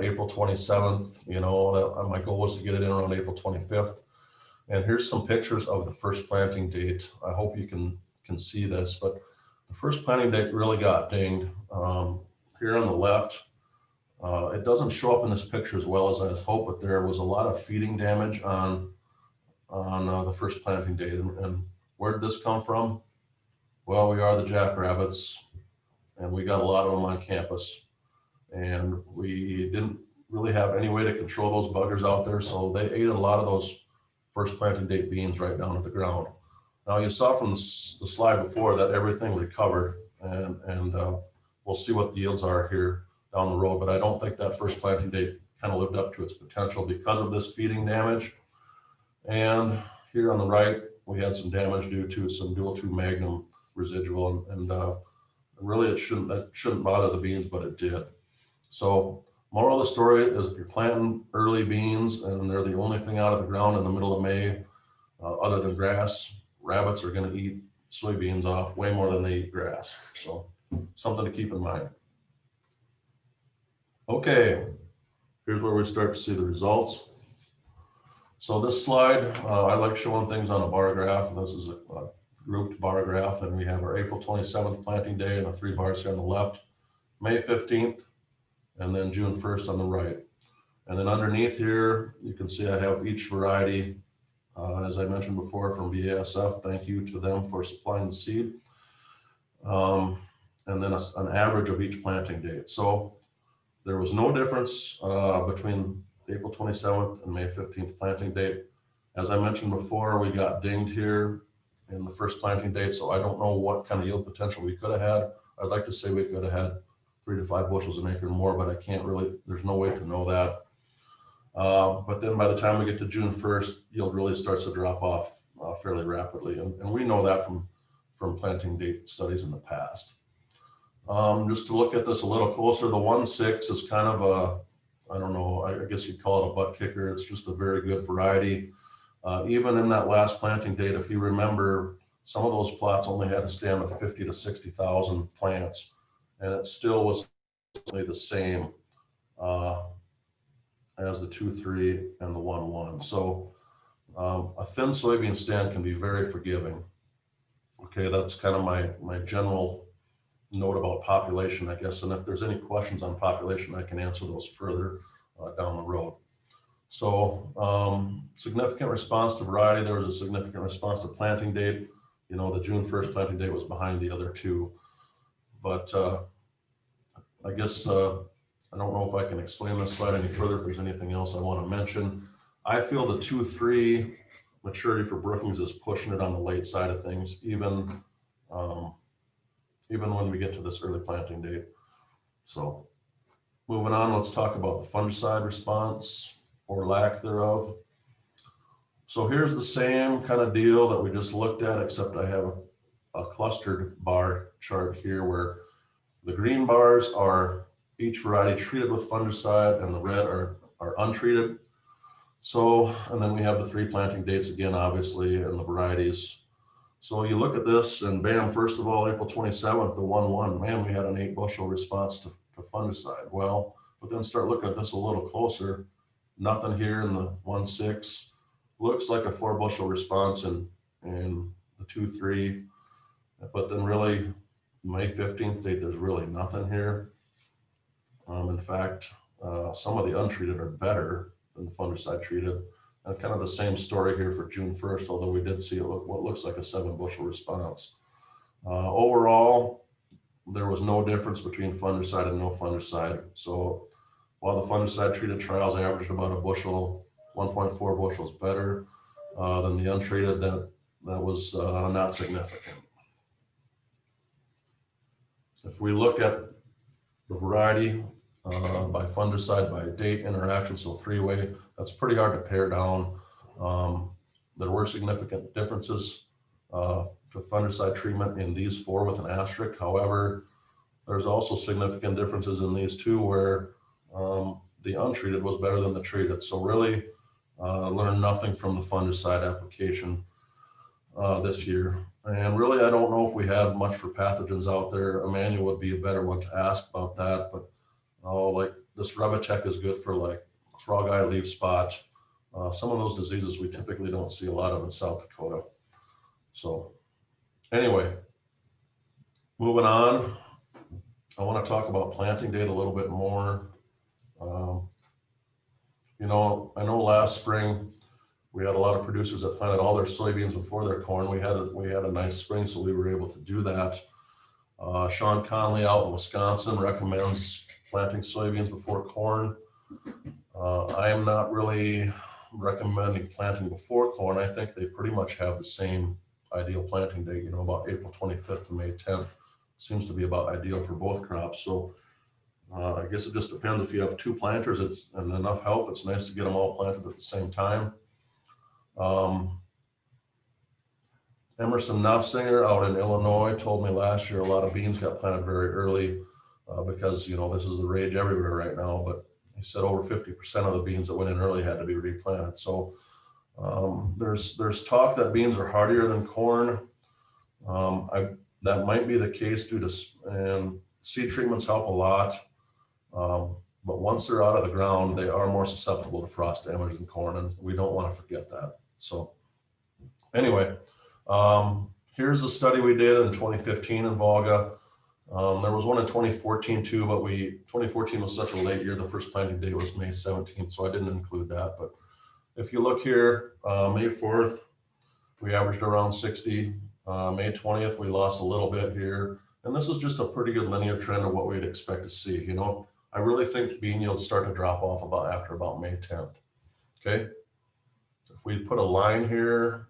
April 27th. You know, my goal was to get it in around April 25th. And here's some pictures of the first planting date. I hope you can see this, but the first planting date really got dinged. Here on the left, it doesn't show up in this picture as well as I hoped, but there was a lot of feeding damage on the first planting date. And where did this come from? Well, we are the jackrabbits, and we got a lot of them on campus, and we didn't really have any way to control those buggers out there, so they ate a lot of those first planting date beans right down to the ground. Now you saw from the slide before that everything recovered, and we'll see what the yields are here down the road, but I don't think that first planting date kind of lived up to its potential because of this feeding damage. And here on the right, we had some damage due to some dual 2 magnum residual, and really that shouldn't bother the beans, but it did. So moral of the story is if you're planting early beans and they're the only thing out of the ground in the middle of May, other than grass, rabbits are going to eat soybeans off way more than they eat grass. So something to keep in mind. Okay, here's where we start to see the results. So this slide, I like showing things on a bar graph. This is a grouped bar graph, and we have our April 27th planting day and the 3 bars here on the left, May 15th, and then June 1st on the right. And then underneath here, you can see I have each variety, as I mentioned before, from BASF. Thank you to them for supplying the seed. And then an average of each planting date. So there was no difference between April 27th and May 15th planting date. As I mentioned before, we got dinged here in the first planting date, so I don't know what kind of yield potential we could have had. I'd like to say we could have had 3 to 5 bushels an acre more, but I can't really, there's no way to know that. But then by the time we get to June 1st, yield really starts to drop off fairly rapidly. And we know that from planting date studies in the past. Just to look at this a little closer, the 1.6 is kind of a, I don't know, I guess you'd call it a butt kicker. It's just a very good variety. Even in that last planting date, if you remember, some of those plots only had a stand of 50 to 60,000 plants, and it still was the same as the 2.3 and the 1.1. So a thin soybean stand can be very forgiving. Okay, that's kind of my general note about population, I guess. And if there's any questions on population, I can answer those further down the road. So significant response to variety. There was a significant response to planting date. You know, the June 1st planting date was behind the other 2. But I guess I don't know if I can explain this slide any further. If there's anything else I want to mention, I feel the 2.3 maturity for Brookings is pushing it on the late side of things, even when we get to this early planting date. So moving on, let's talk about the fungicide response or lack thereof. So here's the same kind of deal that we just looked at, except I have a clustered bar chart here where the green bars are each variety treated with fungicide and the red are untreated. So, and then we have the 3 planting dates again, obviously, and the varieties. So you look at this and bam, first of all, April 27th, the 1.1, man, we had an 8 bushel response to fungicide. Well, but then start looking at this a little closer. Nothing here in the 1.6. Looks like a 4 bushel response in the 2.3, but then really May 15th date, there's really nothing here. In fact, some of the untreated are better than the fungicide treated. And kind of the same story here for June 1st, although we did see what looks like a 7 bushel response. Overall, there was no difference between fungicide and no fungicide. So while the fungicide treated trials averaged about a bushel, 1.4 bushels better than the untreated, that was not significant. If we look at the variety by fungicide by date interaction, so 3-way, that's pretty hard to pare down. There were significant differences to fungicide treatment in these 4 with an asterisk. However, there's also significant differences in these 2 where the untreated was better than the treated. So really learned nothing from the fungicide application this year. And really, I don't know if we have much for pathogens out there. Emmanuel would be a better one to ask about that. But like this Revitech is good for like frog eye, leaf spot. Some of those diseases we typically don't see a lot of in South Dakota. So anyway, moving on, I want to talk about planting date a little bit more. You know, I know last spring we had a lot of producers that planted all their soybeans before their corn. We had a nice spring, so we were able to do that. Sean Conley out in Wisconsin recommends planting soybeans before corn. I am not really recommending planting before corn. I think they pretty much have the same ideal planting date, you know, about April 25th to May 10th seems to be about ideal for both crops. So I guess it just depends. If you have 2 planters and enough help, it's nice to get them all planted at the same time. Emerson Knopfsinger out in Illinois told me last year a lot of beans got planted very early because, you know, this is the rage everywhere right now. But he said over 50% of the beans that went in early had to be replanted. So there's talk that beans are hardier than corn. That might be the case due to, and seed treatments help a lot. But once they're out of the ground, they are more susceptible to frost damage than corn, and we don't want to forget that. So anyway, here's a study we did in 2015 in Volga. There was one in 2014 too, but 2014 was such a late year. The first planting date was May 17th, so I didn't include that. But if you look here, May 4th, we averaged around 60. May 20th, we lost a little bit here. And this is just a pretty good linear trend of what we'd expect to see. You know, I really think bean yields start to drop off after about May 10th. Okay. If we put a line here,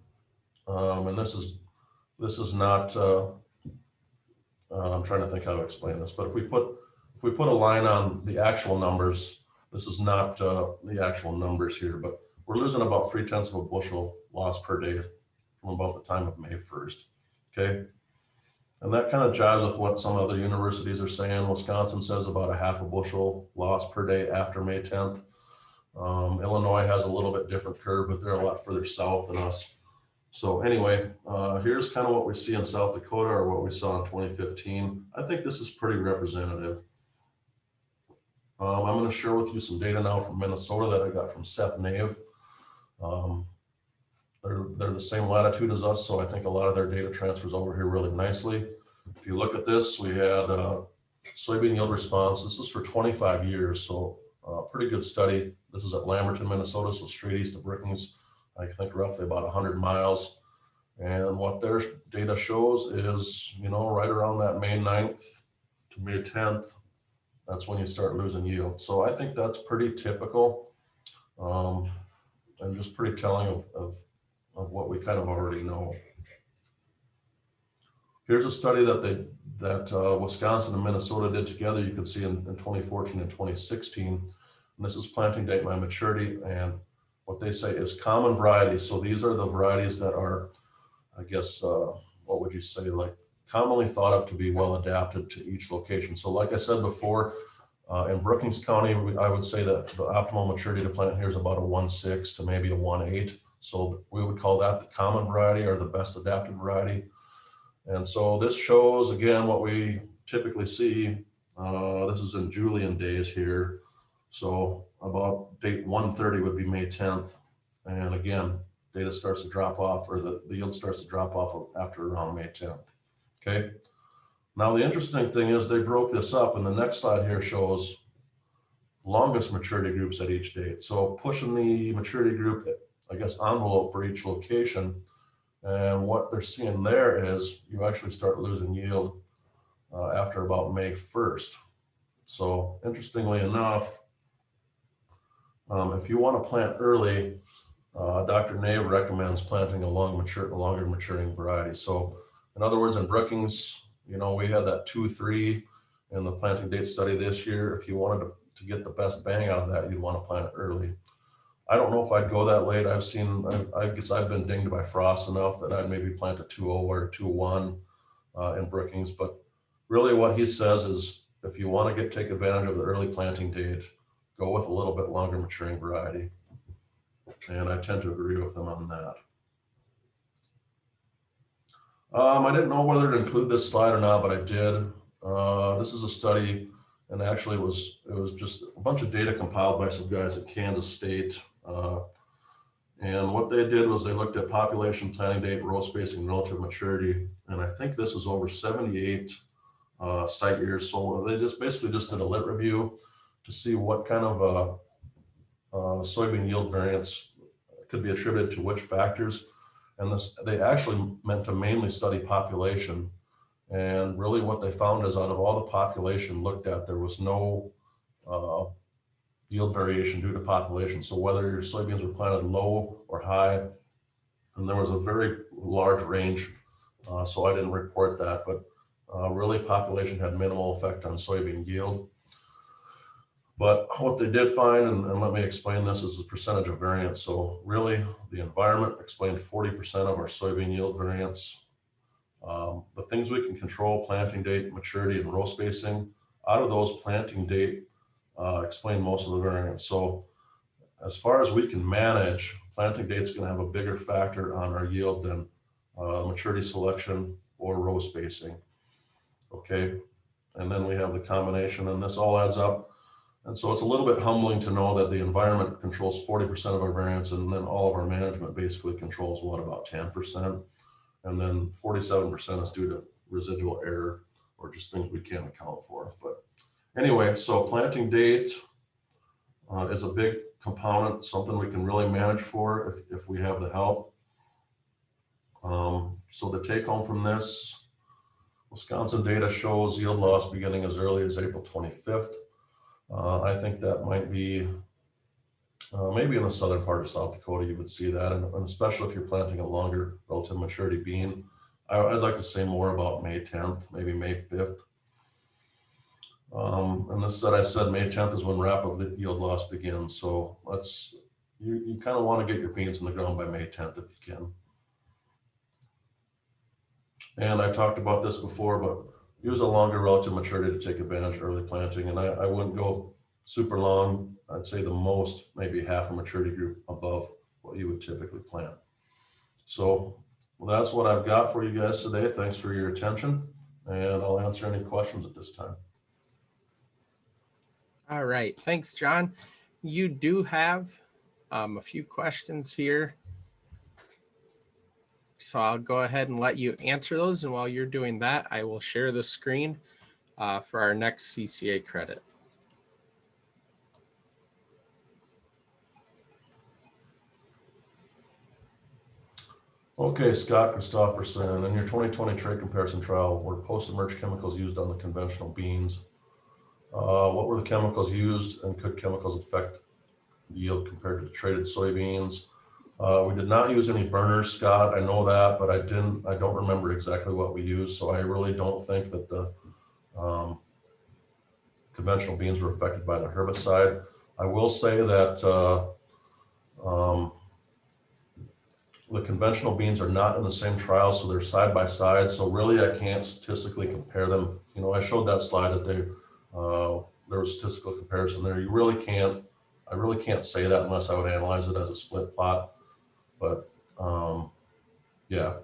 and this is not, I'm trying to think how to explain this, but if we put a line on the actual numbers, this is not the actual numbers here, but we're losing about 0.3 of a bushel loss per day from about the time of May 1st. Okay. And that kind of jives with what some other universities are saying. Wisconsin says about 0.5 bushel loss per day after May 10th. Illinois has a little bit different curve, but they're a lot further south than us. So anyway, here's kind of what we see in South Dakota, or what we saw in 2015. I think this is pretty representative. I'm going to share with you some data now from Minnesota that I got from Seth Nave. They're the same latitude as us, so I think a lot of their data transfers over here really nicely. If you look at this, we had soybean yield response. This is for 25 years, so pretty good study. This is at Lamberton, Minnesota, so straight east of Brookings, I think roughly about 100 miles. And what their data shows is, you know, right around that May 9th to May 10th, that's when you start losing yield. So I think that's pretty typical and just pretty telling of what we kind of already know. Here's a study that Wisconsin and Minnesota did together. You can see in 2014 and 2016. And this is planting date by maturity, and what they say is common varieties. So these are the varieties that are, I guess, what would you say, like commonly thought of to be well adapted to each location. So like I said before, in Brookings County, I would say that the optimal maturity to plant here is about a 1.6 to maybe a 1.8. So we would call that the common variety, or the best adapted variety. And so this shows, again, what we typically see. This is in Julian days here. So about date 130 would be May 10th. And again, data starts to drop off, or the yield starts to drop off after around May 10th. Okay. Now, the interesting thing is they broke this up, and the next slide here shows longest maturity groups at each date. So pushing the maturity group, I guess, envelope for each location. And what they're seeing there is you actually start losing yield after about May 1st. So interestingly enough, if you want to plant early, Dr. Nave recommends planting a longer maturing variety. So in other words, in Brookings, you know, we had that 2-3 in the planting date study this year. If you wanted to get the best bang out of that, you'd want to plant it early. I don't know if I'd go that late. I guess I've been dinged by frost enough that I'd maybe plant a 2.0 or a 2.1 in Brookings. But really what he says is if you want to take advantage of the early planting date, go with a little bit longer maturing variety. And I tend to agree with him on that. I didn't know whether to include this slide or not, but I did. This is a study, and actually it was just a bunch of data compiled by some guys at Kansas State. And what they did was they looked at population, planting date, row spacing, relative maturity, and I think this is over 78 site years. So they basically just did a lit review to see what kind of soybean yield variance could be attributed to which factors. And they actually meant to mainly study population. And really what they found is out of all the population looked at, there was no yield variation due to population. So whether your soybeans were planted low or high, and there was a very large range. So I didn't report that, but really population had minimal effect on soybean yield. But what they did find, and let me explain this, is the percentage of variance. So really the environment explained 40% of our soybean yield variance. The things we can control, planting date, maturity, and row spacing, out of those planting date explain most of the variance. So as far as we can manage, planting date's going to have a bigger factor on our yield than maturity selection or row spacing. Okay, and then we have the combination, and this all adds up. And so it's a little bit humbling to know that the environment controls 40% of our variance, and then all of our management basically controls what, about 10%. And then 47% is due to residual error or just things we can't account for. But anyway, so planting date is a big component, something we can really manage for if we have the help. So the take home from this, Wisconsin data shows yield loss beginning as early as April 25th. I think that might be, maybe in the southern part of South Dakota, you would see that, and especially if you're planting a longer relative maturity bean. I'd like to say more about May 10th, maybe May 5th. And this that I said May 10th is when rapid yield loss begins. So you kind of want to get your beans in the ground by May 10th if you can. And I talked about this before, but use a longer relative maturity to take advantage of early planting. And I wouldn't go super long. I'd say the most, maybe half a maturity group above what you would typically plant. So well, that's what I've got for you guys today. Thanks for your attention, and I'll answer any questions at this time. All right, thanks, John. You do have a few questions here. So I'll go ahead and let you answer those. And while you're doing that, I will share the screen for our next CCA credit. Okay, Scott Christopherson, in your 2020 trade comparison trial, were post-emerge chemicals used on the conventional beans? What were the chemicals used, and could chemicals affect yield compared to traded soybeans? We did not use any burners, Scott. I know that, but I don't remember exactly what we used. So I really don't think that the conventional beans were affected by the herbicide. I will say that the conventional beans are not in the same trial, so they're side by side. So really, I can't statistically compare them. You know, I showed that slide that there was statistical comparison there. You really can't. I really can't say that unless I would analyze it as a split plot. But yeah,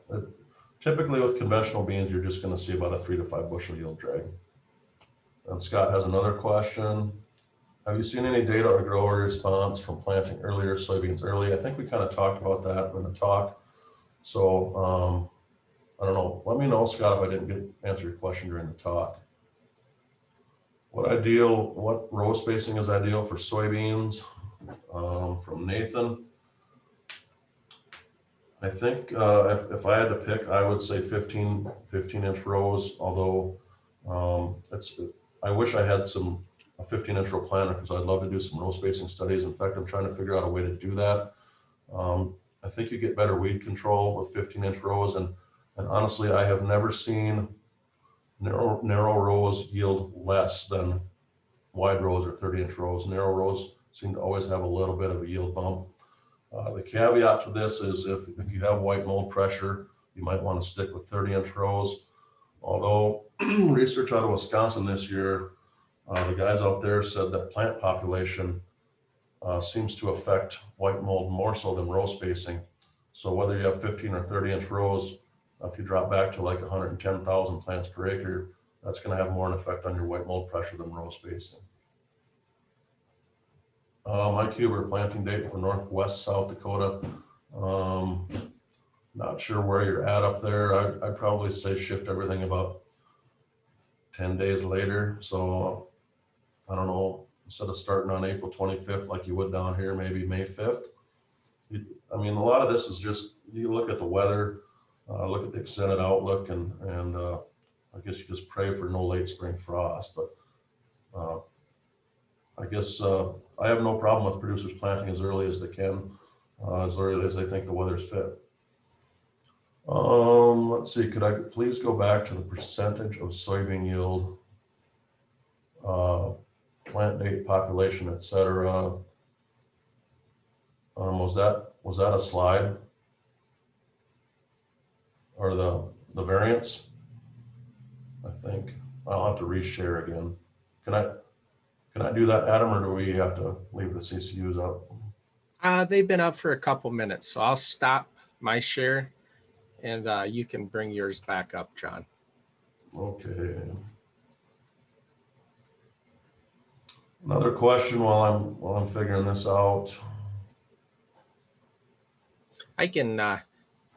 typically with conventional beans, you're just going to see about a 3 to 5 bushel yield drag. And Scott has another question. Have you seen any data or grower response from planting earlier soybeans early? I think we kind of talked about that in the talk. So I don't know. Let me know, Scott, if I didn't answer your question during the talk. What row spacing is ideal for soybeans? From Nathan. I think if I had to pick, I would say 15-inch rows, although I wish I had a 15-inch row planter because I'd love to do some row spacing studies. In fact, I'm trying to figure out a way to do that. I think you get better weed control with 15-inch rows, and honestly, I have never seen narrow rows yield less than wide rows or 30-inch rows. Narrow rows seem to always have a little bit of a yield bump. The caveat to this is if you have white mold pressure, you might want to stick with 30-inch rows. Although research out of Wisconsin this year, the guys out there said that plant population seems to affect white mold more so than row spacing. So whether you have 15 or 30-inch rows, if you drop back to like 110,000 plants per acre, that's going to have more an effect on your white mold pressure than row spacing. My cubic planting date for Northwest South Dakota. Not sure where you're at up there. I'd probably say shift everything about 10 days later. So I don't know, instead of starting on April 25th like you would down here, maybe May 5th. I mean, a lot of this is just, you look at the weather, look at the extended outlook, and I guess you just pray for no late spring frost. But I guess I have no problem with producers planting as early as they can, as early as they think the weather's fit. Let's see, could I please go back to the percentage of soybean yield, plant date, population, etc. Was that a slide, or the variance? I think I'll have to reshare again. Can I do that, Adam, or do we have to leave the CCUs up? They've been up for a couple minutes, so I'll stop my share, and you can bring yours back up, John. Okay. Another question while I'm figuring this out. I can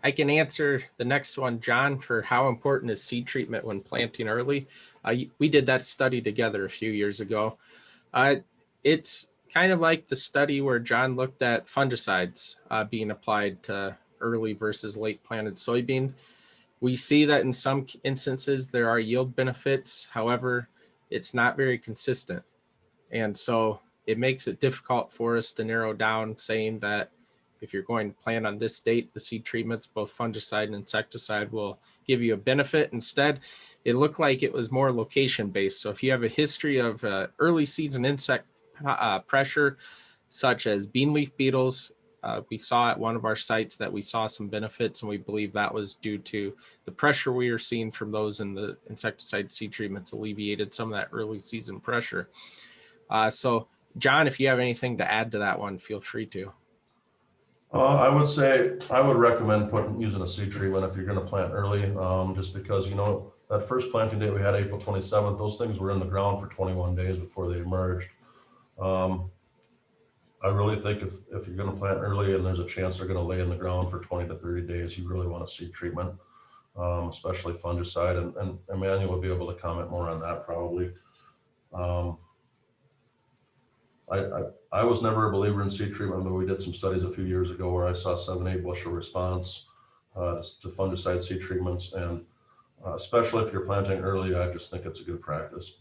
answer the next one, John, for how important is seed treatment when planting early. We did that study together a few years ago. It's kind of like the study where John looked at fungicides being applied to early versus late planted soybean. We see that in some instances there are yield benefits. However, it's not very consistent. And so it makes it difficult for us to narrow down saying that if you're going to plant on this date, the seed treatments, both fungicide and insecticide, will give you a benefit. Instead, it looked like it was more location based. So if you have a history of early season insect pressure, such as bean leaf beetles, we saw at one of our sites that we saw some benefits, and we believe that was due to the pressure we were seeing from those in the insecticide seed treatments alleviated some of that early season pressure. So John, if you have anything to add to that one, feel free to. I would say I would recommend using a seed treatment if you're going to plant early, just because, you know, that first planting date we had April 27th, those things were in the ground for 21 days before they emerged. I really think if you're going to plant early and there's a chance they're going to lay in the ground for 20 to 30 days, you really want a seed treatment, especially fungicide. And Emmanuel will be able to comment more on that probably. I was never a believer in seed treatment, but we did some studies a few years ago where I saw 7-8 bushel response to fungicide seed treatments, and especially if you're planting early, I just think it's a good practice.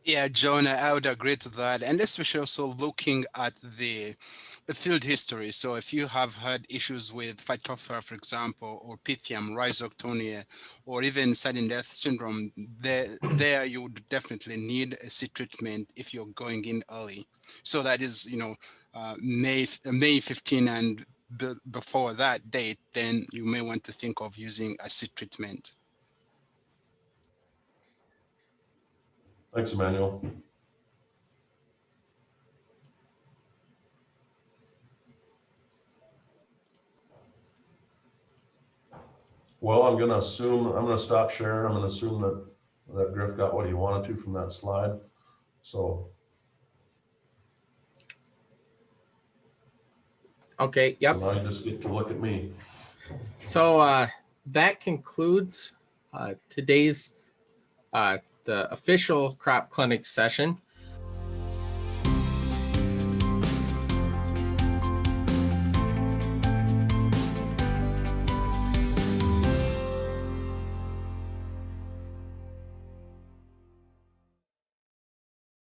Yeah, John, I would agree to that, and especially also looking at the field history. So if you have had issues with Phytophthora, for example, or Pythium, Rhizoctonia, or even sudden death syndrome, there you would definitely need a seed treatment if you're going in early. So that is, you know, May 15 and before that date, then you may want to think of using a seed treatment. Thanks, Emmanuel. Well, I'm going to stop sharing. I'm going to assume that Griff got what he wanted to from that slide. So. Okay, yep. So now you just get to look at me. So that concludes today's the official crop clinic session.